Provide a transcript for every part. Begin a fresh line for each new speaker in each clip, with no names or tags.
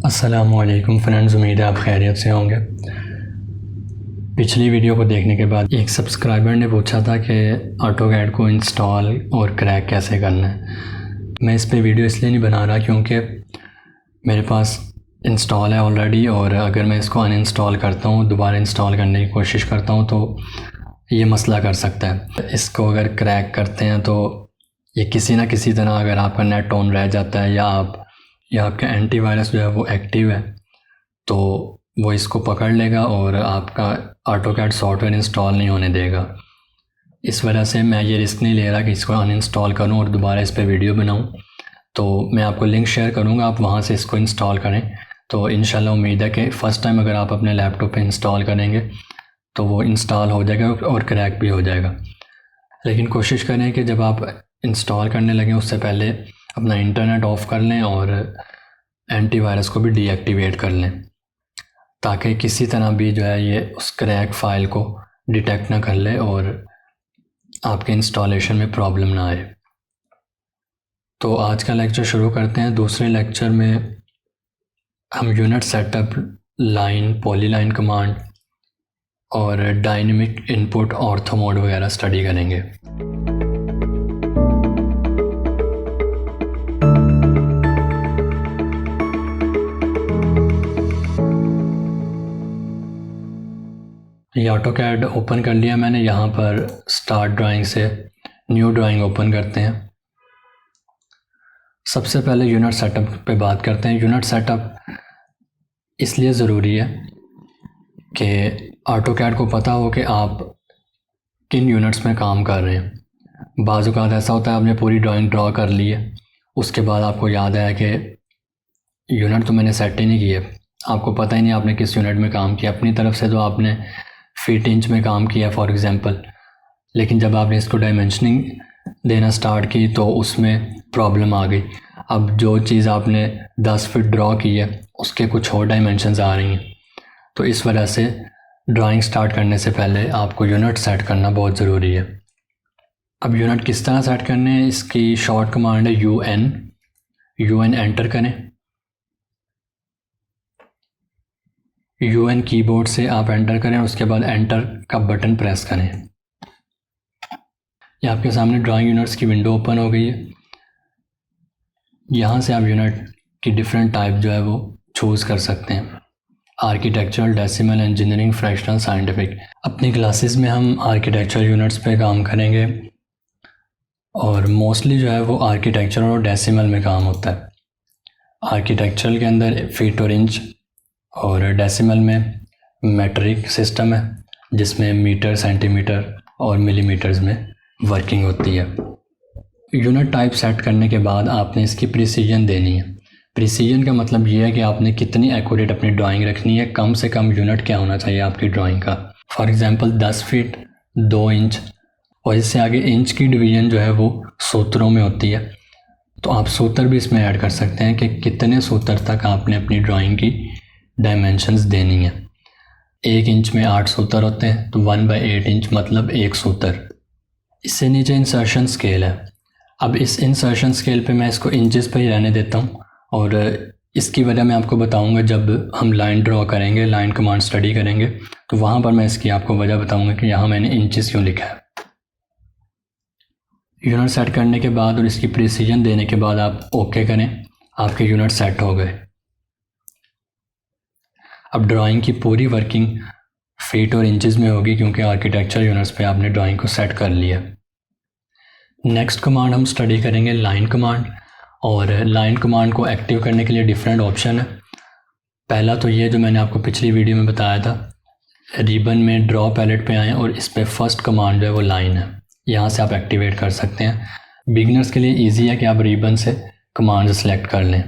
अस्सलामुअलैकुम फ्रेंड्स, उम्मीद है आप खैरियत से होंगे। पिछली वीडियो को देखने के बाद एक सब्सक्राइबर ने पूछा था कि ऑटोकैड को इंस्टॉल और क्रैक कैसे करना है। मैं इस पे वीडियो इसलिए नहीं बना रहा क्योंकि मेरे पास इंस्टॉल है ऑलरेडी, और अगर मैं इसको अनइंस्टॉल करता हूँ, दोबारा इंस्टॉल करने की कोशिश करता हूँ तो ये मसला कर सकता है। इसको अगर क्रैक करते हैं तो ये किसी ना किसी तरह, अगर आपका नेट ऑन रह जाता है या आपका एंटीवायरस जो है वो एक्टिव है, तो वो इसको पकड़ लेगा और आपका ऑटोकैड सॉफ्टवेयर इंस्टॉल नहीं होने देगा। इस वजह से मैं ये रिस्क नहीं ले रहा कि इसको अनइंस्टॉल करूं और दोबारा इस पर वीडियो बनाऊं। तो मैं आपको लिंक शेयर करूंगा, आप वहां से इसको इंस्टॉल करें। तो इंशाल्लाह उम्मीद है कि फ़र्स्ट टाइम अगर आप अपने लैपटॉप पे इंस्टॉल करेंगे तो वो इंस्टॉल हो जाएगा और क्रैक भी हो जाएगा। लेकिन कोशिश करें कि जब आप इंस्टॉल करने लगें उससे पहले अपना इंटरनेट ऑफ़ कर लें और एंटीवायरस को भी डीएक्टिवेट कर लें, ताकि किसी तरह भी जो है ये उस क्रैक फाइल को डिटेक्ट ना कर ले और आपके इंस्टॉलेशन में प्रॉब्लम ना आए। तो आज का लेक्चर शुरू करते हैं। दूसरे लेक्चर में हम unit setup, line, polyline command और डायनेमिक इनपुट, ऑर्थो मोड वगैरह स्टडी करेंगे। ये ऑटोकैड ओपन कर लिया मैंने। यहाँ पर स्टार्ट ड्राइंग से न्यू ड्राइंग ओपन करते हैं। सबसे पहले यूनिट सेटअप पे बात करते हैं। यूनिट सेटअप इसलिए ज़रूरी है कि ऑटोकैड को पता हो कि आप किन यूनिट्स में काम कर रहे हैं। बाज़ औक़ात ऐसा होता है आपने पूरी ड्राइंग ड्रॉ कर ली है, उसके बाद आपको याद आया कि यूनिट तो मैंने सेट ही नहीं किया, आपको पता ही नहीं आपने किस यूनिट में काम किया। अपनी तरफ से तो आपने फीट इंच में काम किया फॉर एग्ज़ाम्पल, लेकिन जब आपने इसको डायमेंशनिंग देना स्टार्ट की तो उसमें प्रॉब्लम आ गई। अब जो चीज़ आपने 10 फीट ड्रॉ की है उसके कुछ और डायमेंशंस आ रही हैं। तो इस वजह से ड्राइंग स्टार्ट करने से पहले आपको यूनिट सेट करना बहुत ज़रूरी है। अब यूनिट किस तरह सेट करने हैं, इसकी शॉर्ट कमांड है UN एंटर करें। UN कीबोर्ड से आप एंटर करें, उसके बाद एंटर का बटन प्रेस करें। ये आपके सामने ड्राइंग यूनिट्स की विंडो ओपन हो गई है। यहाँ से आप यूनिट की डिफरेंट टाइप जो है वो चूज़ कर सकते हैं। Architectural, decimal, engineering, fractional, scientific. अपनी क्लासेस में हम आर्किटेक्चरल यूनिट्स पे काम करेंगे और मोस्टली जो है वो आर्किटेक्चरल और डेसिमल में काम होता है। आर्किटेक्चरल के अंदर फीट और इंच, और डेसिमल में मेट्रिक सिस्टम है जिसमें मीटर, सेंटीमीटर और मिलीमीटर्स में वर्किंग होती है। यूनिट टाइप सेट करने के बाद आपने इसकी प्रिसीजन देनी है। प्रिसीजन का मतलब ये है कि आपने कितनी एक्यूरेट अपनी ड्राइंग रखनी है। कम से कम यूनिट क्या होना चाहिए आपकी ड्राइंग का। फॉर एग्जांपल 10 फीट 2 इंच, और इससे आगे इंच की डिवीज़न जो है वो सूत्रों में होती है। तो आप सूत्र भी इसमें ऐड कर सकते हैं कि कितने सूत्र तक आपने अपनी ड्राइंग की डायमेंशंस देनी है। 1 इंच में 8 सूत्र होते हैं, तो 1/8 इंच मतलब 1 सूत्र। इससे नीचे इंसर्शन स्केल है। अब इस इंसर्शन स्केल पे मैं इसको इंचेस पे ही रहने देता हूँ, और इसकी वजह मैं आपको बताऊँगा जब हम लाइन ड्रॉ करेंगे, लाइन कमांड स्टडी करेंगे, तो वहाँ पर मैं इसकी आपको वजह बताऊँगा कि यहाँ मैंने इंचेस क्यों लिखा है। यूनिट सेट करने के बाद और इसकी प्रिसीजन देने के बाद आप ओके करें, आपके यूनिट सेट हो गए। अब ड्राइंग की पूरी वर्किंग फीट और इंचेस में होगी क्योंकि आर्किटेक्चर यूनिट्स पे आपने ड्राइंग को सेट कर लिया। नेक्स्ट कमांड हम स्टडी करेंगे लाइन कमांड, और लाइन कमांड को एक्टिव करने के लिए डिफरेंट ऑप्शन है। पहला तो ये जो मैंने आपको पिछली वीडियो में बताया था, रिबन में ड्रॉ पैलेट पे आएँ और इस पर फर्स्ट कमांड जो है वो लाइन है, यहाँ से आप एक्टिवेट कर सकते हैं। बिगनर्स के लिए ईजी है कि आप रिबन से कमांड सेलेक्ट कर लें,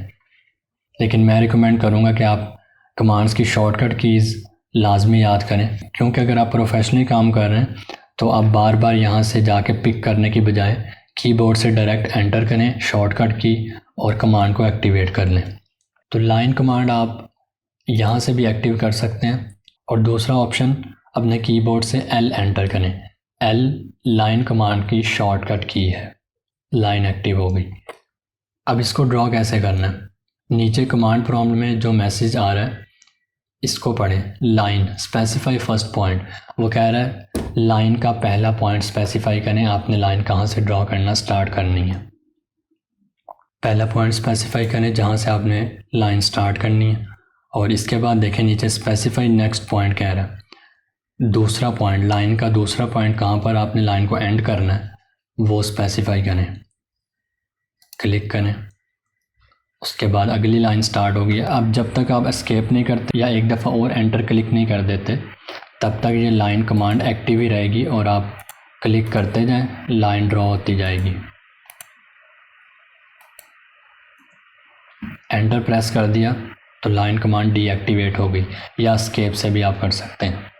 लेकिन मैं रिकमेंड करूँगा कि आप कमांड्स की शॉर्टकट कीज़ लाजमी याद करें, क्योंकि अगर आप प्रोफेशनली काम कर रहे हैं तो आप बार बार यहाँ से जाके पिक करने की बजाय कीबोर्ड से डायरेक्ट एंटर करें शॉर्टकट की और कमांड को एक्टिवेट कर लें। तो लाइन कमांड आप यहाँ से भी एक्टिव कर सकते हैं, और दूसरा ऑप्शन अपने कीबोर्ड से L एंटर करें। L लाइन कमांड की शॉर्टकट की है। लाइन एक्टिव हो गई। अब इसको ड्रॉ कैसे करना है, नीचे कमांड प्रॉम्प्ट में जो मैसेज आ रहा है इसको पढ़ें। लाइन स्पेसिफाई फर्स्ट पॉइंट, वो कह रहा है लाइन का पहला पॉइंट स्पेसिफाई करें, आपने लाइन कहाँ से ड्रॉ करना स्टार्ट करनी है। पहला पॉइंट स्पेसिफाई करें जहाँ से आपने लाइन स्टार्ट करनी है, और इसके बाद देखें नीचे स्पेसिफाई नेक्स्ट पॉइंट कह रहा है। दूसरा पॉइंट, लाइन का दूसरा पॉइंट कहाँ पर आपने लाइन को एंड करना है वो स्पेसिफाई करें, क्लिक करें। उसके बाद अगली लाइन स्टार्ट होगी। अब जब तक आप एस्केप नहीं करते या एक दफ़ा और एंटर क्लिक नहीं कर देते तब तक ये लाइन कमांड एक्टिव ही रहेगी और आप क्लिक करते जाएं, लाइन ड्रॉ होती जाएगी। एंटर प्रेस कर दिया तो लाइन कमांड डीएक्टिवेट हो गई, या एस्केप से भी आप कर सकते हैं।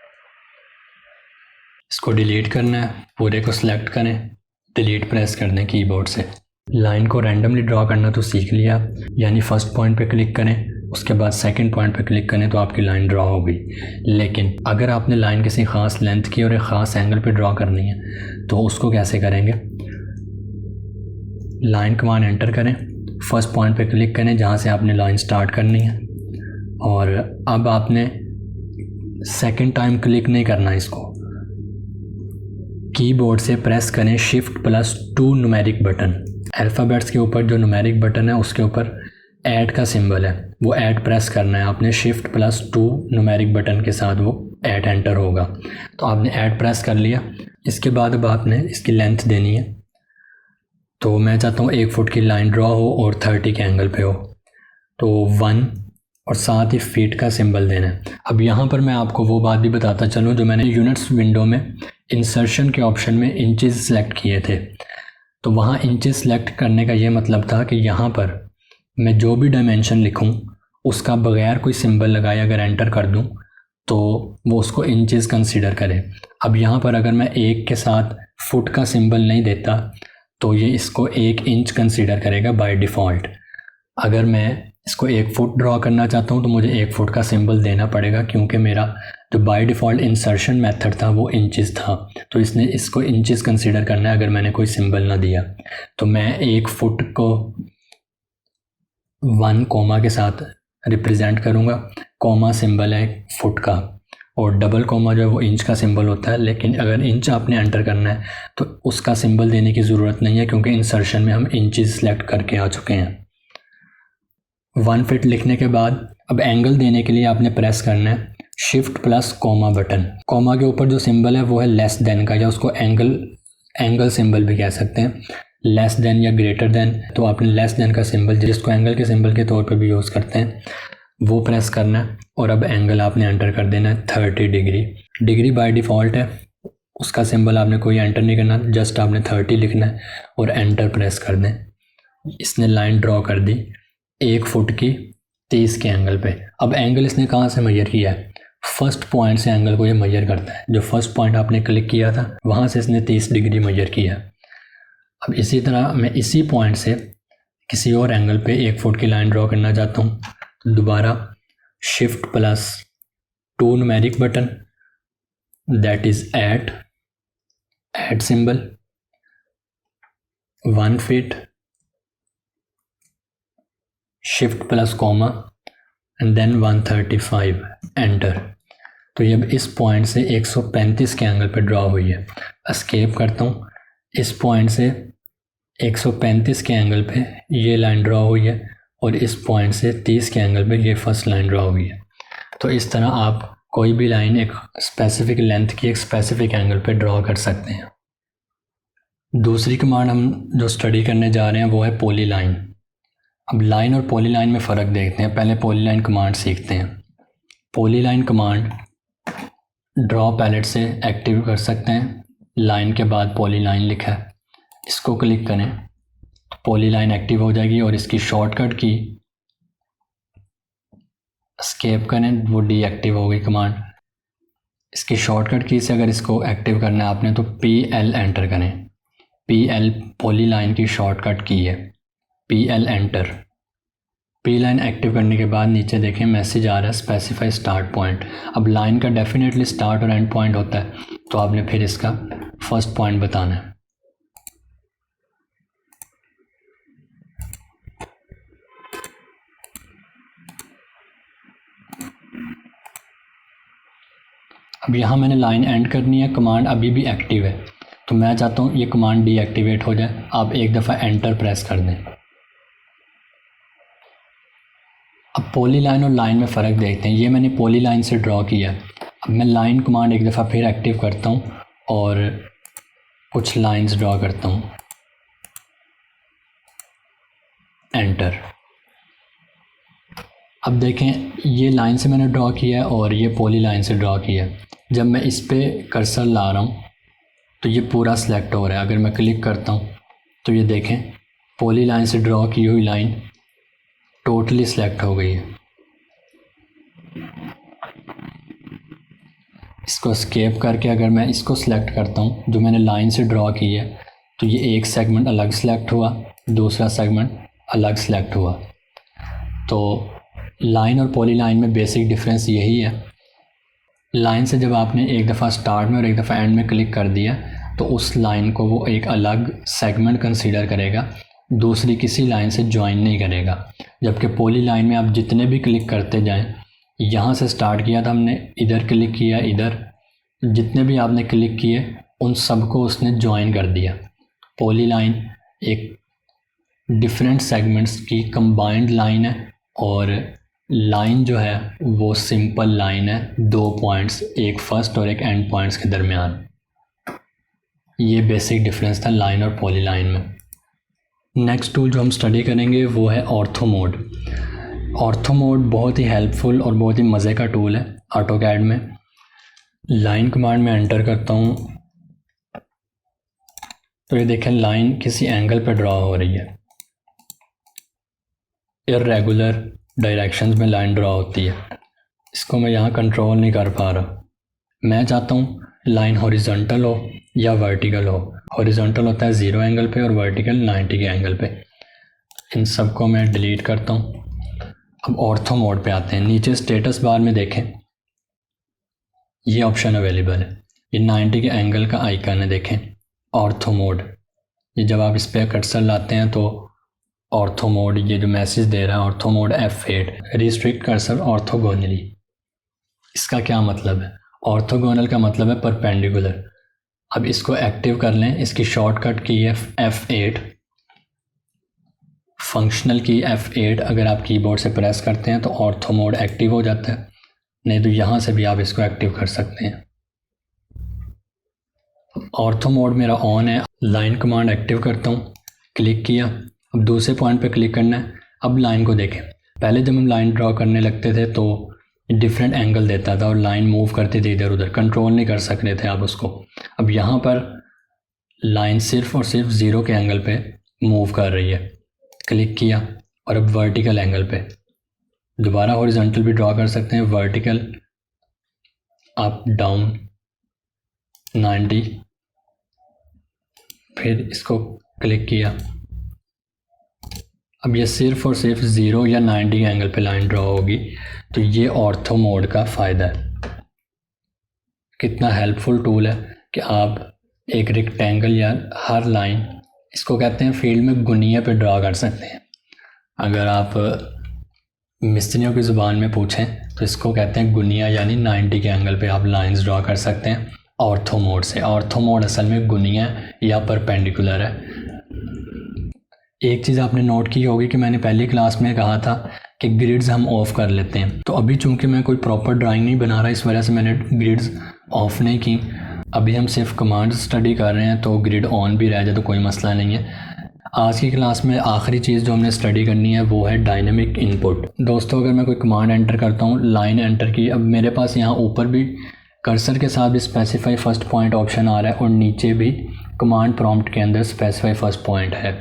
इसको डिलीट करना है, पूरे को सिलेक्ट करें, डिलीट प्रेस कर दें कीबोर्ड से। लाइन को रैंडमली ड्रॉ करना तो सीख लिया, यानी फर्स्ट पॉइंट पे क्लिक करें, उसके बाद सेकंड पॉइंट पे क्लिक करें तो आपकी लाइन ड्रॉ हो गई। लेकिन अगर आपने लाइन किसी ख़ास लेंथ की और एक ख़ास एंगल पे ड्रॉ करनी है तो उसको कैसे करेंगे। लाइन कमांड एंटर करें, फर्स्ट पॉइंट पे क्लिक करें जहाँ से आपने लाइन स्टार्ट करनी है, और अब आपने सेकंड टाइम क्लिक नहीं करना, इसको कीबोर्ड से प्रेस करें Shift+2 न्यूमेरिक बटन। अल्फ़ाबेट्स के ऊपर जो न्यूमेरिक बटन है उसके ऊपर ऐड का सिंबल है, वो ऐड प्रेस करना है आपने। Shift+2 न्यूमेरिक बटन के साथ वो ऐड एंटर होगा, तो आपने ऐड प्रेस कर लिया। इसके बाद अब आपने इसकी लेंथ देनी है, तो मैं चाहता हूँ 1 फुट की लाइन ड्रॉ हो और 30 के एंगल पे हो, तो 1 और साथ ही फीट का सिंबल देना है। अब यहाँ पर मैं आपको वो बात भी बताता चलूँ जो मैंने यूनिट्स विंडो में इंसर्शन के ऑप्शन में इंचेस सेलेक्ट किए थे। तो वहाँ इंचेस सेलेक्ट करने का ये मतलब था कि यहाँ पर मैं जो भी डायमेंशन लिखूँ उसका बगैर कोई सिंबल लगाए अगर एंटर कर दूँ तो वो उसको इंचेस कंसीडर करे। अब यहाँ पर अगर मैं 1 के साथ फुट का सिंबल नहीं देता तो ये इसको 1 इंच कंसीडर करेगा बाय डिफ़ॉल्ट। अगर मैं इसको 1 फुट ड्रॉ करना चाहता हूँ तो मुझे 1 फुट का सिंबल देना पड़ेगा, क्योंकि मेरा जो बाय डिफ़ॉल्ट इंसर्शन मेथड था वो इंचेस था, तो इसने इसको इंचेस कंसीडर करना है अगर मैंने कोई सिंबल ना दिया। तो मैं 1 फुट को 1 कोमा के साथ रिप्रेजेंट करूँगा। कोमा सिंबल है फुट का, और डबल कोमा जो है वो इंच का सिंबल होता है। लेकिन अगर इंच आपने एंटर करना है तो उसका सिंबल देने की ज़रूरत नहीं है, क्योंकि इंसर्शन में हम इंचेस सेलेक्ट करके आ चुके हैं। 1 फीट लिखने के बाद अब एंगल देने के लिए आपने प्रेस करना है Shift+कोमा बटन। कोमा के ऊपर जो सिंबल है वो है लेस देन का, या उसको एंगल सिंबल भी कह सकते हैं, लेस देन या ग्रेटर देन। तो आपने लेस देन का सिंबल, जिसको एंगल के सिंबल के तौर पे भी यूज़ करते हैं, वो प्रेस करना है, और अब एंगल आपने एंटर कर देना है 30 डिग्री। डिग्री बाय डिफ़ॉल्ट है, उसका सिंबल आपने कोई एंटर नहीं करना, जस्ट आपने 30 लिखना है और एंटर प्रेस कर दें। इसने लाइन ड्रॉ कर दी 1 फुट की 30 के एंगल पे। अब एंगल इसने कहाँ से मेजर किया है, फर्स्ट पॉइंट से एंगल को ये मेजर करता है। जो फर्स्ट पॉइंट आपने क्लिक किया था वहाँ से इसने 30 डिग्री मेजर किया। अब इसी तरह मैं इसी पॉइंट से किसी और एंगल पे 1 फुट की लाइन ड्रॉ करना चाहता हूँ, तो दोबारा Shift+2 numeric button, that is add symbol, 1 feet, Shift+कोमा एंड देन 135 एंटर। तो ये अब इस पॉइंट से 135 के एंगल पे ड्रॉ हुई है। एस्केप करता हूँ, इस पॉइंट से 135 के एंगल पे ये लाइन ड्रॉ हुई है, और इस पॉइंट से 30 के एंगल पे ये फर्स्ट लाइन ड्रॉ हुई है। तो इस तरह आप कोई भी लाइन एक स्पेसिफिक लेंथ की एक स्पेसिफिक एंगल पे ड्रॉ कर सकते हैं। दूसरी कमांड हम जो स्टडी करने जा रहे हैं वो है पॉलीलाइन। अब लाइन और पॉलीलाइन में फ़र्क देखते हैं। पहले पॉलीलाइन कमांड सीखते हैं। पॉलीलाइन कमांड ड्रॉ पैलेट से एक्टिव कर सकते हैं। लाइन के बाद पॉलीलाइन लिखा है, इसको क्लिक करें तो पॉलीलाइन एक्टिव हो जाएगी, और इसकी शॉर्टकट की एस्केप करें, वो डीएक्टिव हो गई कमांड। इसकी शॉर्टकट की से अगर इसको एक्टिव करना है आपने तो PL एंटर करें। PL पॉलीलाइन की शॉर्टकट की है, PL enter. P line active करने के बाद नीचे देखें मैसेज आ रहा है स्पेसिफाई स्टार्ट पॉइंट। अब लाइन का डेफिनेटली स्टार्ट और एंड पॉइंट होता है, तो आपने फिर इसका फर्स्ट पॉइंट बताना है। अब यहाँ मैंने लाइन एंड करनी है, कमांड अभी भी एक्टिव है, तो मैं चाहता हूँ ये कमांड डीएक्टिवेट हो जाए। आप एक दफ़ा एंटर प्रेस कर दें। अब पॉली लाइन और लाइन में फ़र्क देखते हैं। ये मैंने पॉली लाइन से ड्रॉ किया। अब मैं लाइन कमांड एक दफ़ा फिर एक्टिव करता हूँ और कुछ लाइंस ड्रॉ करता हूँ, एंटर। अब देखें ये लाइन से मैंने ड्रॉ किया है और ये पॉली लाइन से ड्रॉ किया है। जब मैं इस पर कर्सर ला रहा हूँ तो ये पूरा सिलेक्ट हो रहा है। अगर मैं क्लिक करता हूँ तो ये देखें पॉली लाइन से ड्रॉ की हुई लाइन टोटली सिलेक्ट हो गई है। इसको एस्केप करके अगर मैं इसको सिलेक्ट करता हूँ जो मैंने लाइन से ड्रॉ की है, तो ये एक सेगमेंट अलग सिलेक्ट हुआ, दूसरा सेगमेंट अलग सिलेक्ट हुआ। तो लाइन और पॉली लाइन में बेसिक डिफरेंस यही है। लाइन से जब आपने एक दफ़ा स्टार्ट में और एक दफ़ा एंड में क्लिक कर दिया तो उस लाइन को वो एक अलग सेगमेंट कंसीडर करेगा, दूसरी किसी लाइन से ज्वाइन नहीं करेगा। जबकि पॉली लाइन में आप जितने भी क्लिक करते जाएं, यहाँ से स्टार्ट किया था हमने, इधर क्लिक किया, इधर जितने भी आपने क्लिक किए उन सबको उसने ज्वाइन कर दिया। पॉली लाइन एक डिफरेंट सेगमेंट्स की कंबाइंड लाइन है और लाइन जो है वो सिंपल लाइन है, 2 पॉइंट्स, एक फर्स्ट और एक एंड पॉइंट्स के दरमियान। ये बेसिक डिफरेंस था लाइन और पॉली लाइन में। नेक्स्ट टूल जो हम स्टडी करेंगे वो है ऑर्थो मोड। ऑर्थो मोड बहुत ही हेल्पफुल और बहुत ही मज़े का टूल है ऑटोकैड में। लाइन कमांड में एंटर करता हूँ तो ये देखें लाइन किसी एंगल पर ड्रॉ हो रही है। इर्रेगुलर डायरेक्शंस में लाइन ड्रॉ होती है। इसको मैं यहाँ कंट्रोल नहीं कर पा रहा। मैं चाहता हूँ लाइन हॉरिजॉन्टल हो या वर्टिकल हो। हॉरिजॉन्टल होता है 0 एंगल पे और वर्टिकल 90 के एंगल पे। इन सब को मैं डिलीट करता हूँ। अब ऑर्थो मोड पे आते हैं। नीचे स्टेटस बार में देखें ये ऑप्शन अवेलेबल है। ये 90 के एंगल का आइकन है, देखें ऑर्थो मोड। ये जब आप इस पर कर्सर लाते हैं तो ऑर्थो मोड ये जो मैसेज दे रहा है ortho mode F8 restrict cursor orthogonally. इसका क्या मतलब है? ऑर्थोगोनल का मतलब है परपेंडिकुलर। अब इसको एक्टिव कर लें। इसकी शॉर्टकट की है F8, फंक्शनल की F8। अगर आप कीबोर्ड से प्रेस करते हैं तो ऑर्थो मोड एक्टिव हो जाता है, नहीं तो यहाँ से भी आप इसको एक्टिव कर सकते हैं। ऑर्थो मोड मेरा ऑन है। लाइन कमांड एक्टिव करता हूँ, क्लिक किया। अब दूसरे पॉइंट पे क्लिक करना है। अब लाइन को देखें। पहले जब हम लाइन ड्रॉ करने लगते थे तो डिफरेंट एंगल देता था और लाइन मूव करती थी इधर उधर, कंट्रोल नहीं कर सक रहे थे आप उसको। अब यहाँ पर लाइन सिर्फ और सिर्फ 0 के एंगल पे मूव कर रही है। क्लिक किया और अब वर्टिकल एंगल पे दोबारा हॉरिजॉन्टल भी ड्रॉ कर सकते हैं, वर्टिकल अप डाउन 90, फिर इसको क्लिक किया। अब ये सिर्फ और सिर्फ 0 या 90 के एंगल पे लाइन ड्रॉ होगी। तो ये ऑर्थो मोड का फ़ायदा है। कितना हेल्पफुल टूल है कि आप एक रेक्टेंगल या हर लाइन, इसको कहते हैं फील्ड में गुनिया पे ड्रॉ कर सकते हैं। अगर आप मिस्त्रियों की ज़ुबान में पूछें तो इसको कहते हैं गुनिया, यानी 90 के एंगल पे आप लाइंस ड्रॉ कर सकते हैं ऑर्थो मोड से। ऑर्थो मोड असल में गुनिया या परपेंडिकुलर है। एक चीज़ आपने नोट की होगी कि मैंने पहली क्लास में कहा था कि ग्रिड्स हम ऑफ़ कर लेते हैं। तो अभी चूंकि मैं कोई प्रॉपर ड्राइंग नहीं बना रहा, इस वजह से मैंने ग्रिड्स ऑफ़ नहीं की। अभी हम सिर्फ कमांड स्टडी कर रहे हैं तो ग्रिड ऑन भी रह जाए तो कोई मसला नहीं है। आज की क्लास में आखिरी चीज़ जो हमने स्टडी करनी है वो है डायनेमिक इनपुट। दोस्तों अगर मैं कोई कमांड एंटर करता हूँ, लाइन एंटर की, अब मेरे पास यहाँ ऊपर भी कर्सर के साथ भी स्पेसिफाई फर्स्ट पॉइंट ऑप्शन आ रहा है और नीचे भी कमांड प्रॉम्प्ट के अंदर स्पेसिफाई फर्स्ट पॉइंट है।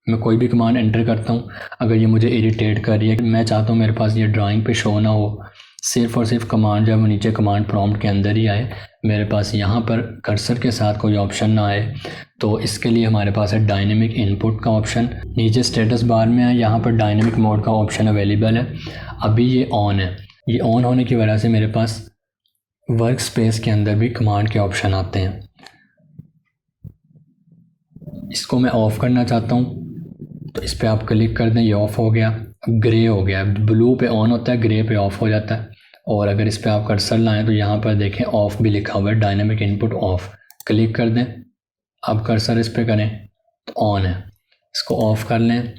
मैं कोई भी कमांड एंटर करता हूँ, अगर ये मुझे इरिटेट कर रही है, मैं चाहता हूँ मेरे पास ये ड्राइंग पे शो ना हो, सिर्फ और सिर्फ कमांड जब नीचे कमांड प्रॉम्प्ट के अंदर ही आए, मेरे पास यहाँ पर कर्सर के साथ कोई ऑप्शन ना आए, तो इसके लिए हमारे पास है डायनेमिक इनपुट का ऑप्शन। नीचे स्टेटस बार में है, यहाँ पर डायनेमिक मोड का ऑप्शन अवेलेबल है। अभी ये ऑन है। ये ऑन होने की वजह से मेरे पास वर्क स्पेस के अंदर भी कमांड के ऑप्शन आते हैं। इसको मैं ऑफ़ करना चाहता हूँ तो इस पर आप क्लिक कर दें, ये ऑफ़ हो गया। अब ग्रे हो गया, ब्लू पे ऑन होता है, ग्रे पे ऑफ़ हो जाता है। और अगर इस पर आप कर्सर लाएं तो यहाँ पर देखें ऑफ भी लिखा हुआ है, डायनेमिक इनपुट ऑफ। क्लिक कर दें, अब कर्सर इस पर करें तो ऑन है, इसको ऑफ कर लें।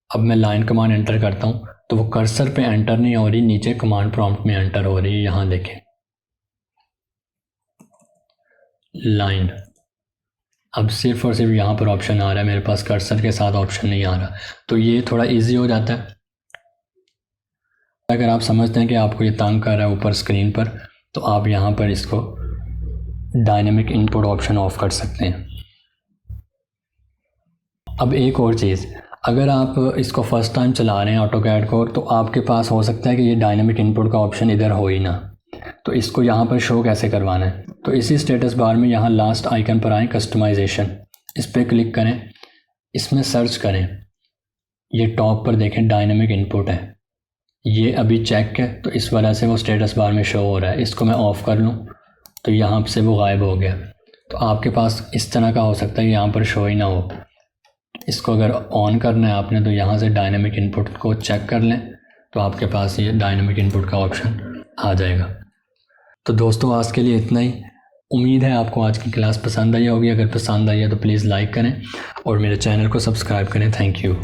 अब मैं लाइन कमांड एंटर करता हूँ तो वो कर्सर पे एंटर नहीं हो रही, नीचे कमांड प्रॉम्प्ट में एंटर हो रही है। यहाँ देखें लाइन, अब सिर्फ और सिर्फ यहाँ पर ऑप्शन आ रहा है, मेरे पास कर्सर के साथ ऑप्शन नहीं आ रहा, तो ये थोड़ा इजी हो जाता है। अगर आप समझते हैं कि आपको ये तंग कर रहा है ऊपर स्क्रीन पर, तो आप यहाँ पर इसको डायनेमिक इनपुट ऑप्शन ऑफ कर सकते हैं। अब एक और चीज़, अगर आप इसको फर्स्ट टाइम चला रहे हैं ऑटोकैड को, तो आपके पास हो सकता है कि ये डायनेमिक इनपुट का ऑप्शन इधर हो ही ना, तो इसको यहाँ पर शो कैसे करवाना है। तो इसी स्टेटस बार में यहाँ लास्ट आइकन पर आएँ, कस्टमाइजेशन, इस पर क्लिक करें, इसमें सर्च करें, ये टॉप पर देखें डायनेमिक इनपुट है, ये अभी चेक है तो इस वजह से वो स्टेटस बार में शो हो रहा है। इसको मैं ऑफ़ कर लूँ तो यहाँ से वो गायब हो गया। तो आपके पास इस तरह का हो सकता है कि यहाँ पर शो ही ना हो। इसको अगर ऑन करना है आपने तो यहाँ से डायनेमिक इनपुट को चेक कर लें, तो आपके पास ये डायनेमिक इनपुट का ऑप्शन आ जाएगा। तो दोस्तों आज के लिए इतना ही। उम्मीद है आपको आज की क्लास पसंद आई होगी। अगर पसंद आई है तो प्लीज़ लाइक करें और मेरे चैनल को सब्सक्राइब करें। Thank you.